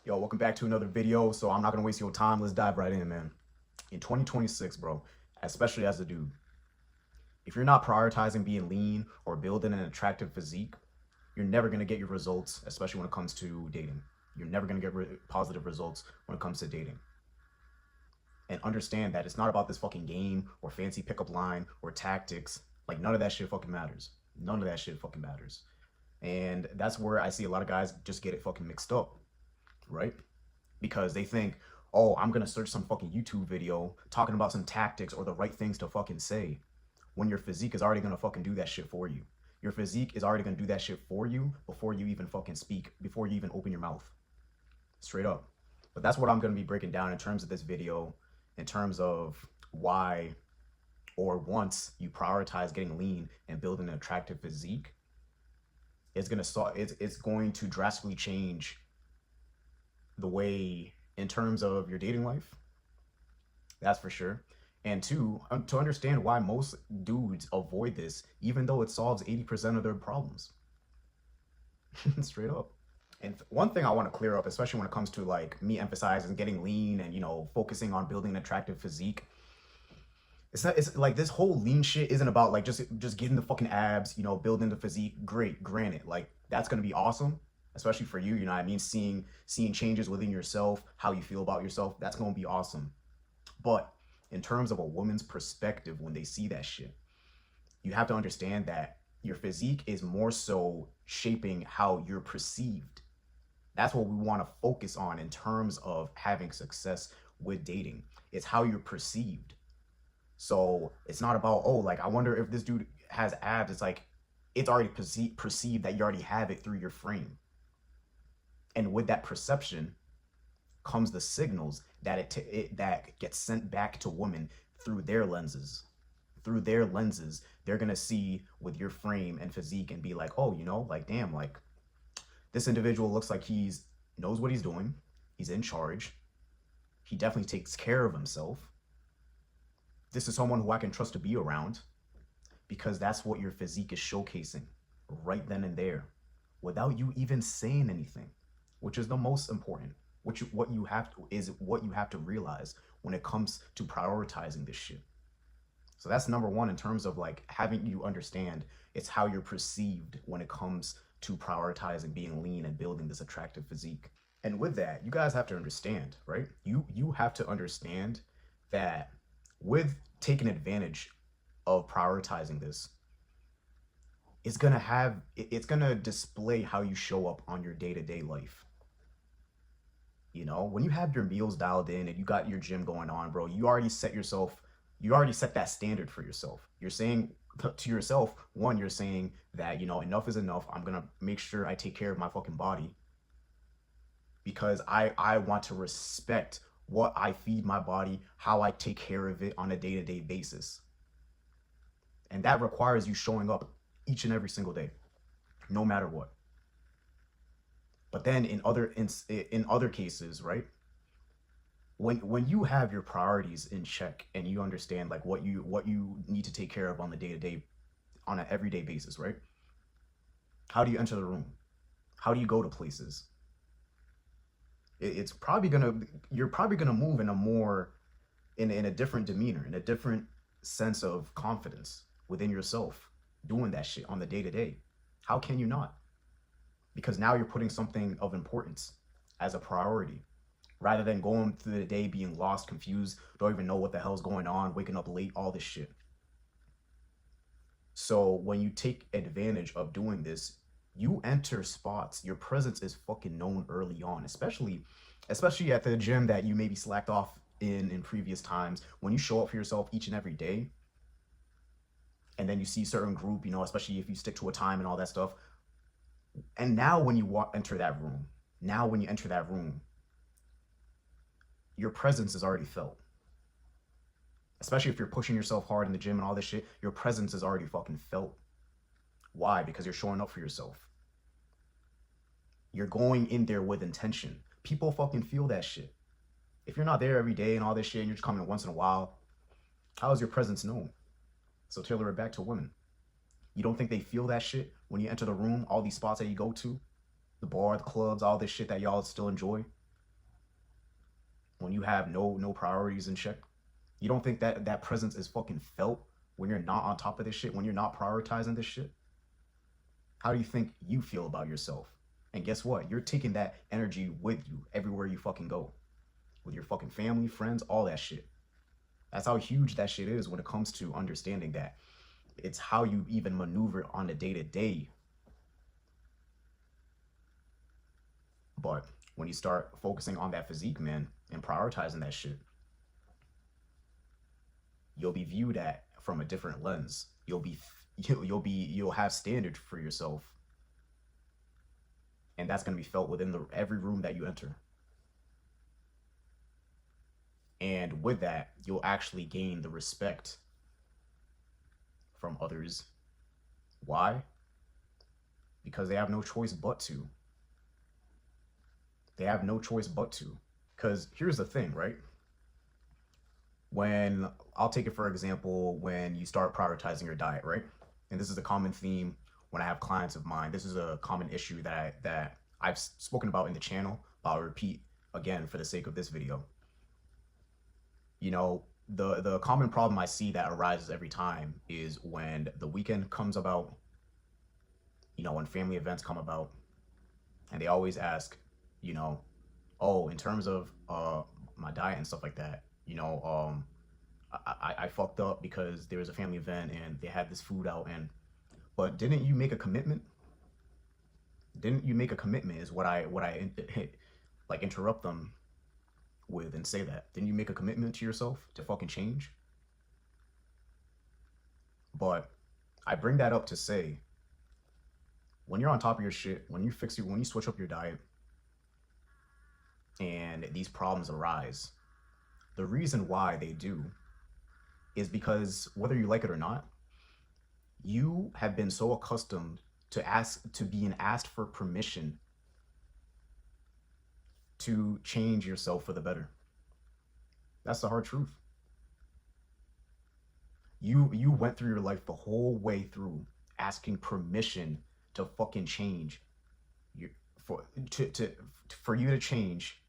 Yo, welcome back to another video. So I'm not gonna waste your time. Let's dive right in, man. In 2026, bro, especially as a dude, if you're not prioritizing being lean or building an attractive physique, you're never gonna get your results, especially when it comes to dating. You're never gonna get positive results when it comes to dating. And understand that it's not about this fucking game or fancy pickup line or tactics. Like, none of that shit fucking matters. None of that shit fucking matters. And that's where I see a lot of guys just get it fucking mixed up, right? Because they think, oh, I'm gonna search some fucking YouTube video talking about some tactics or the right things to fucking say, when your physique is already gonna fucking do that shit for you. Your physique is already gonna do that shit for you before you even fucking speak, before you even open your mouth. Straight up. But that's what I'm gonna be breaking down in terms of this video, in terms of why, or once you prioritize getting lean and building an attractive physique, it's going to drastically change the way, in terms of your dating life. That's for sure. And two, to understand why most dudes avoid this, even though it solves 80% of their problems. Straight up. And one thing I want to clear up, especially when it comes to like me emphasizing getting lean and, you know, focusing on building an attractive physique, it's like this whole lean shit isn't about like just getting the fucking abs, you know, building the physique. Great, granted, like that's gonna be awesome, especially for you, you know what I mean? Seeing changes within yourself, how you feel about yourself, that's gonna be awesome. But in terms of a woman's perspective, when they see that shit, you have to understand that your physique is more so shaping how you're perceived. That's what we want to focus on in terms of having success with dating. It's how you're perceived. So it's not about, oh, like, I wonder if this dude has abs. It's like, it's already perceived that you already have it through your frame. And with that perception comes the signals that that gets sent back to women through their lenses. Through their lenses, they're gonna see with your frame and physique and be like, oh, you know, like, damn, like, this individual looks like knows what he's doing. He's in charge. He definitely takes care of himself. This is someone who I can trust to be around, because that's what your physique is showcasing right then and there, without you even saying anything, which is the most important. What you have to realize when it comes to prioritizing this shit. So that's number one in terms of like having you understand it's how you're perceived when it comes to prioritizing being lean and building this attractive physique. And with that, you guys have to understand, right? You have to understand that with taking advantage of prioritizing this, it's gonna display how you show up on your day-to-day life. You know, when you have your meals dialed in and you got your gym going on, bro, you already set that standard for yourself. You're saying to yourself, one, you're saying that, you know, enough is enough. I'm gonna make sure I take care of my fucking body, because I want to respect what I feed my body, how I take care of it on a day-to-day basis. And that requires you showing up each and every single day, no matter what. But then in other cases, right? When you have your priorities in check and you understand like what you need to take care of on the day-to-day, on an everyday basis, right? How do you enter the room? How do you go to places? You're probably gonna move in a different demeanor, in a different sense of confidence within yourself, doing that shit on the day-to-day. How can you not? Because now you're putting something of importance as a priority, rather than going through the day being lost, confused, don't even know what the hell's going on, waking up late, all this shit. So when you take advantage of doing this, you enter spots, your presence is fucking known early on, especially at the gym that you maybe slacked off in previous times. When you show up for yourself each and every day, and then you see certain group, you know, especially if you stick to a time and all that stuff. And now when you enter that room, your presence is already felt. Especially if you're pushing yourself hard in the gym and all this shit, your presence is already fucking felt. Why? Because you're showing up for yourself. You're going in there with intention. People fucking feel that shit. If you're not there every day and all this shit and you're just coming once in a while, how is your presence known? So tailor it back to women. You don't think they feel that shit when you enter the room, all these spots that you go to, the bar, the clubs, all this shit that y'all still enjoy? when you have no priorities in check? You don't think that that presence is fucking felt when you're not on top of this shit, when you're not prioritizing this shit? How do you think you feel about yourself? And guess what? You're taking that energy with you everywhere you fucking go. With your fucking family, friends, all that shit. That's how huge that shit is when it comes to understanding that. It's how you even maneuver on the day to day. But when you start focusing on that physique, man, and prioritizing that shit, you'll be viewed at from a different lens. You'll have standard for yourself, and that's going to be felt within every room that you enter. And with that, you'll actually gain the respect from others. Why? Because they have no choice but to. They have no choice but to. Because here's the thing, right? When, I'll take it for example, when you start prioritizing your diet, right? And this is a common theme when I have clients of mine. This is a common issue that I've spoken about in the channel, but I'll repeat again for the sake of this video. You know, the common problem I see that arises every time is when the weekend comes about, you know, when family events come about, and they always ask, you know, oh, in terms of my diet and stuff like that, you know, I fucked up because there was a family event and they had this food out, but didn't you make a commitment? Didn't you make a commitment is what I like interrupt them with and say that. Didn't you make a commitment to yourself to fucking change? But I bring that up to say, when you're on top of your shit, when you switch up your diet and these problems arise, the reason why they do is because whether you like it or not, you have been so accustomed to being asked for permission to change yourself for the better. That's the hard truth. You went through your life the whole way through asking permission to fucking change, for you to change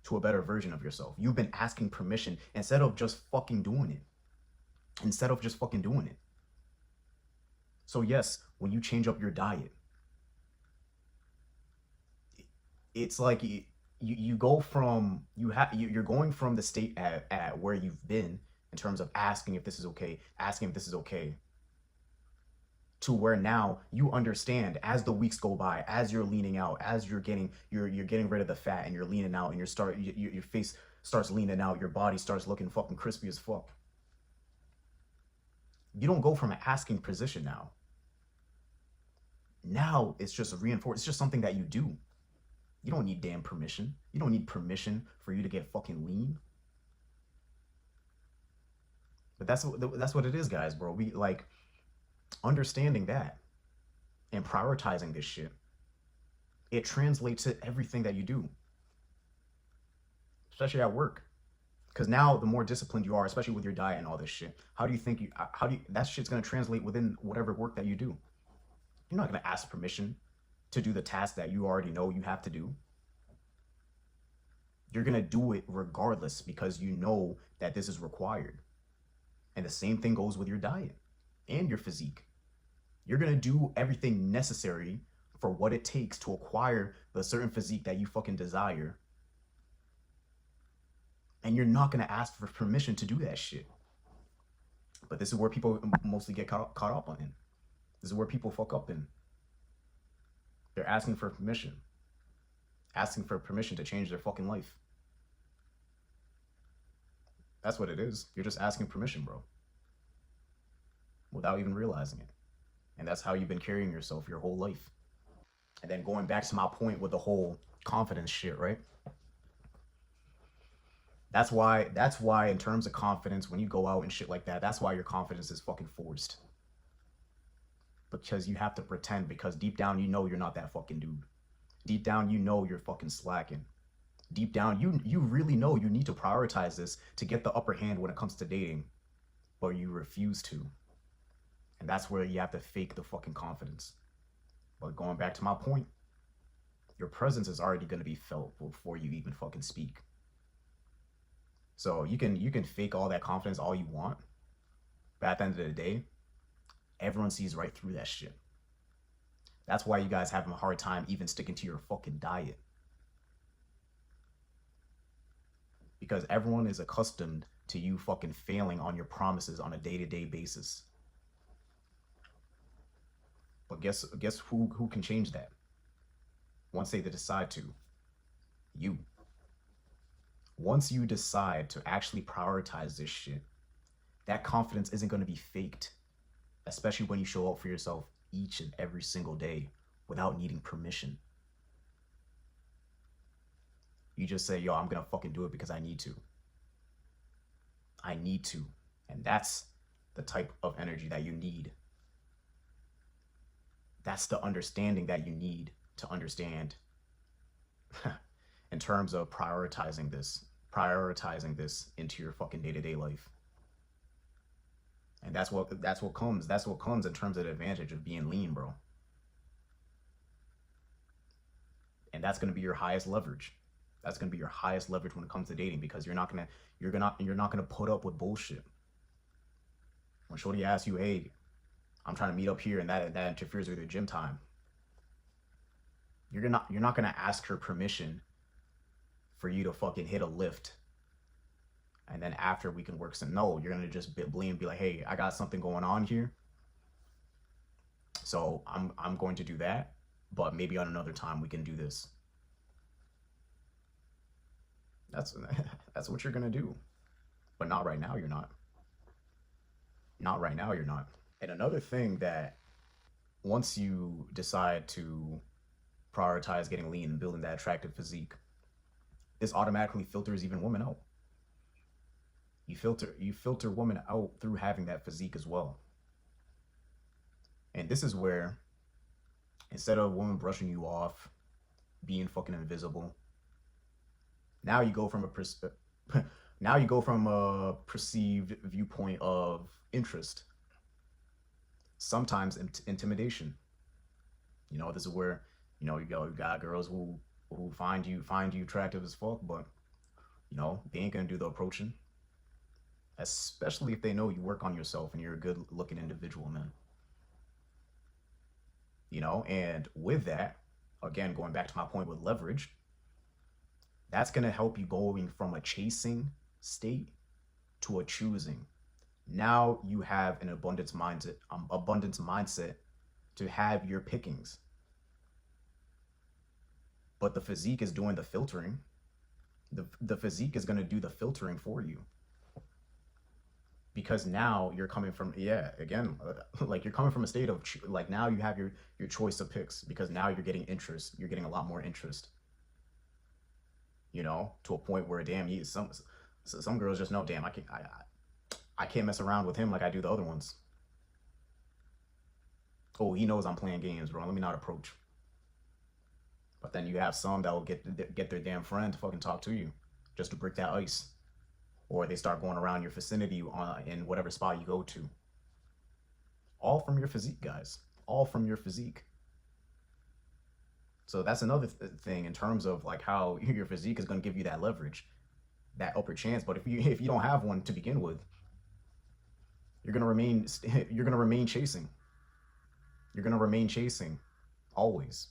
to a better version of yourself. You've been asking permission instead of just fucking doing it. So yes, when you change up your diet, it's like you go from you're going from the state at where you've been in terms of asking if this is okay, to where now you understand as the weeks go by, as you're leaning out, as you're getting rid of the fat and you're leaning out, and your face starts leaning out, your body starts looking fucking crispy as fuck. You don't go from asking position now. Now it's just reinforced. It's just something that you do. You don't need damn permission. You don't need permission for you to get fucking lean. But that's what it is, guys, bro. We like understanding that and prioritizing this shit. It translates to everything that you do, especially at work. Because now the more disciplined you are, especially with your diet and all this shit, how do you that shit's gonna translate within whatever work that you do? You're not gonna ask permission to do the task that you already know you have to do. You're gonna do it regardless because you know that this is required. And the same thing goes with your diet and your physique. You're gonna do everything necessary for what it takes to acquire the certain physique that you fucking desire. And you're not gonna ask for permission to do that shit. But this is where people mostly get caught up on it. This is where people fuck up in. They're asking for permission. Asking for permission to change their fucking life. That's what it is. You're just asking permission, bro. Without even realizing it. And that's how you've been carrying yourself your whole life. And then going back to my point with the whole confidence shit, right? That's why in terms of confidence, when you go out and shit like that, that's why your confidence is fucking forced. Because you have to pretend, because deep down you know you're not that fucking dude. Deep down you know you're fucking slacking. Deep down you really know you need to prioritize this to get the upper hand when it comes to dating, but you refuse to. And that's where you have to fake the fucking confidence. But going back to my point, your presence is already going to be felt before you even fucking speak. So you can fake all that confidence all you want, but at the end of the day, everyone sees right through that shit. That's why you guys having a hard time even sticking to your fucking diet. Because everyone is accustomed to you fucking failing on your promises on a day-to-day basis. But guess who can change that once they decide to? You. Once you decide to actually prioritize this shit, that confidence isn't going to be faked, especially when you show up for yourself each and every single day without needing permission. You just say, yo, I'm going to fucking do it because I need to. I need to. And that's the type of energy that you need. That's the understanding that you need to understand in terms of prioritizing this into your fucking day-to-day life. And that's what comes in terms of the advantage of being lean, bro. And that's going to be your highest leverage. That's going to be your highest leverage when it comes to dating, because you're not going to put up with bullshit. When shorty asks you, hey, I'm trying to meet up here, and that interferes with your gym time, you're not going to ask her permission for you to fucking hit a lift, and then after we can work some. No, you're going to just be like, hey, I got something going on here, so I'm going to do that, but maybe on another time we can do this. That's what you're gonna do. But not right now, you're not. Not right now, you're not. And another thing that, once you decide to prioritize getting lean and building that attractive physique, this automatically filters even women out. You filter women out through having that physique as well. And this is where, instead of a woman brushing you off, being fucking invisible, now you go from a perceived viewpoint of interest, sometimes intimidation. This is where you got girls who find you attractive as fuck, but they ain't gonna do the approaching, especially if they know you work on yourself and you're a good looking individual, man. And with that, again, going back to my point with leverage, that's going to help you going from a chasing state to a choosing. Now you have an abundance mindset to have your pickings. But the physique is doing the filtering. The physique is going to do the filtering for you. Because now you're coming from, like you're coming from a state of, like, now you have your choice of picks, because now you're getting interest. You're getting a lot more interest. To a point where, damn, some girls just know, damn, I can't mess around with him like I do the other ones. Oh, he knows I'm playing games, bro. Let me not approach. But then you have some that will get their damn friend to fucking talk to you just to break that ice. Or they start going around your vicinity in whatever spot you go to. All from your physique, guys. All from your physique. So that's another thing in terms of like how your physique is going to give you that leverage, that upper chance. But if you don't have one to begin with, you're going to remain chasing. You're going to remain chasing always.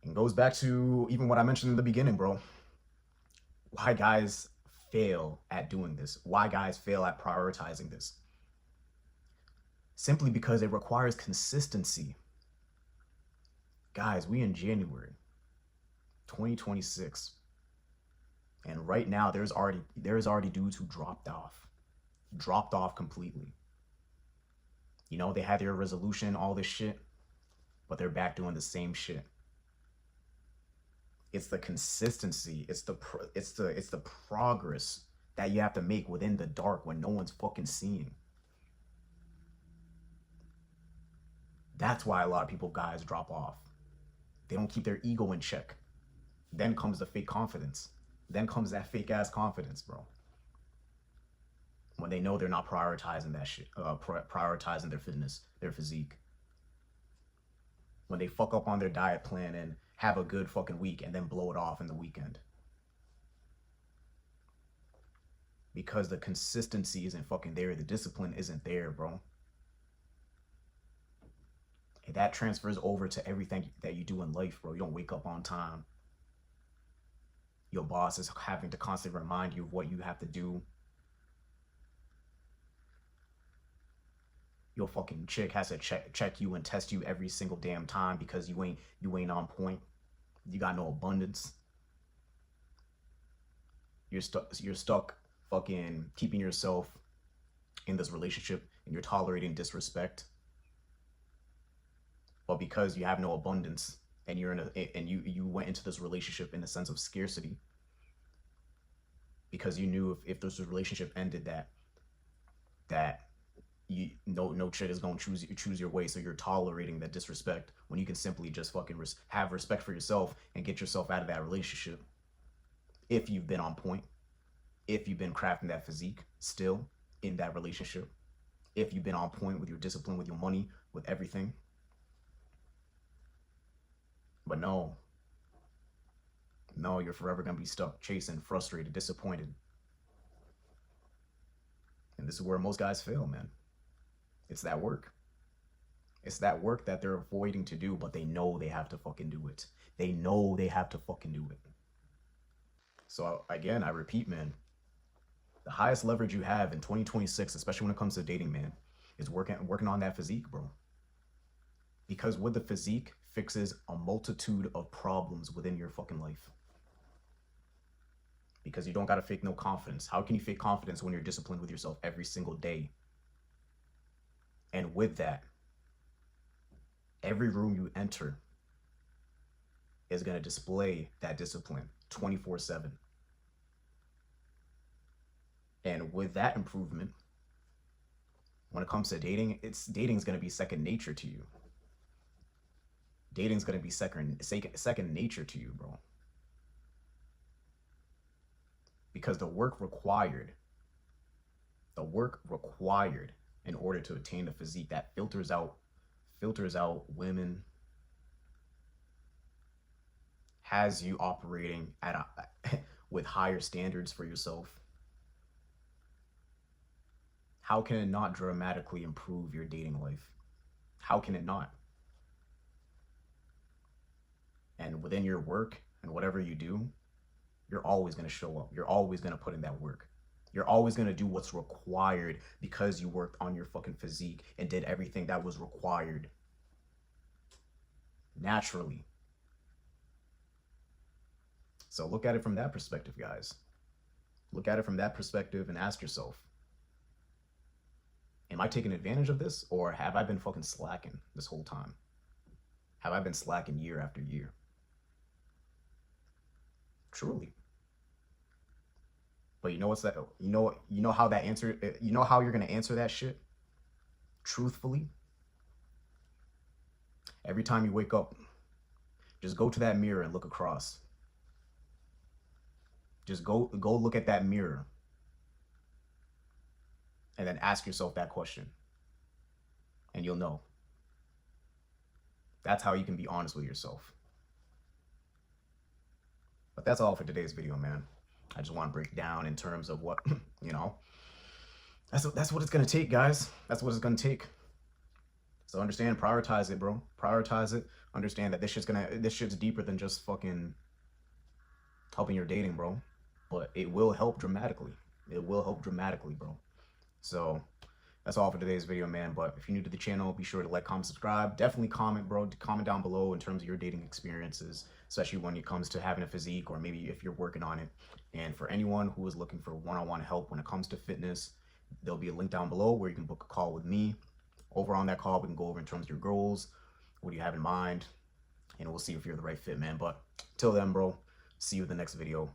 And goes back to even what I mentioned in the beginning, bro. Why guys fail at doing this? Why guys fail at prioritizing this? Simply because it requires consistency. Guys, we in January 2026, and right now there's already dudes who dropped off completely. They had their resolution, all this shit, but they're back doing the same shit. It's the consistency, it's the progress that you have to make within the dark when no one's fucking seeing. That's why a lot of guys drop off. They don't keep their ego in check. Then comes the fake confidence. Then comes that fake ass confidence, bro. When they know they're not prioritizing that shit, prioritizing their fitness, their physique. When they fuck up on their diet plan and have a good fucking week and then blow it off in the weekend. because the consistency isn't fucking there. The discipline isn't there, bro. And that transfers over to everything that you do in life, bro. You don't wake up on time. Your boss is having to constantly remind you of what you have to do. Your fucking chick has to check you and test you every single damn time because you ain't on point. You got no abundance. You're stuck fucking keeping yourself in this relationship and you're tolerating disrespect. But because you have no abundance and you went into this relationship in a sense of scarcity, because you knew if this relationship ended that you no chick is gonna choose your way, so you're tolerating that disrespect when you can simply just fucking have respect for yourself and get yourself out of that relationship. If you've been on point, if you've been crafting that physique still in that relationship, if you've been on point with your discipline, with your money, with everything. But no, you're forever gonna be stuck chasing, frustrated, disappointed. And this is where most guys fail, man. It's that work. It's that work that they're avoiding to do, but they know they have to fucking do it. They know they have to fucking do it. So again, I repeat, man, the highest leverage you have in 2026, especially when it comes to dating, man, is working on that physique, bro. Because with the physique fixes a multitude of problems within your fucking life. Because you don't gotta fake no confidence. How can you fake confidence when you're disciplined with yourself every single day? And with that, every room you enter is gonna display that discipline 24/7. And with that improvement, when it comes to dating, dating's gonna be second nature to you. Dating's gonna be second nature to you, bro. Because the work required in order to attain the physique that filters out women, has you operating with higher standards for yourself. How can it not dramatically improve your dating life? How can it not? And within your work and whatever you do, you're always going to show up. You're always going to put in that work. You're always going to do what's required because you worked on your fucking physique and did everything that was required naturally. So look at it from that perspective, guys. Look at it from that perspective and ask yourself, am I taking advantage of this, or have I been fucking slacking this whole time? Have I been slacking year after year? Truly. But you know what's that? You know how that answer? You know how you're gonna answer that shit? Truthfully. Every time you wake up, just go to that mirror and look across. Just go look at that mirror, and then ask yourself that question, and you'll know. That's how you can be honest with yourself. But that's all for today's video, man. I just want to break down in terms of what, that's what it's going to take, guys. That's what it's going to take. So understand, prioritize it, bro. Prioritize it. Understand that this shit's deeper than just fucking helping your dating, bro. But it will help dramatically. It will help dramatically, bro. So that's all for today's video, man. But if you're new to the channel, be sure to like, comment, subscribe. Definitely comment, bro. Comment down below in terms of your dating experiences, especially when it comes to having a physique, or maybe if you're working on it. And for anyone who is looking for one-on-one help when it comes to fitness, there'll be a link down below where you can book a call with me. Over on that call, we can go over in terms of your goals, what do you have in mind, and we'll see if you're the right fit, man. But till then, bro, see you in the next video.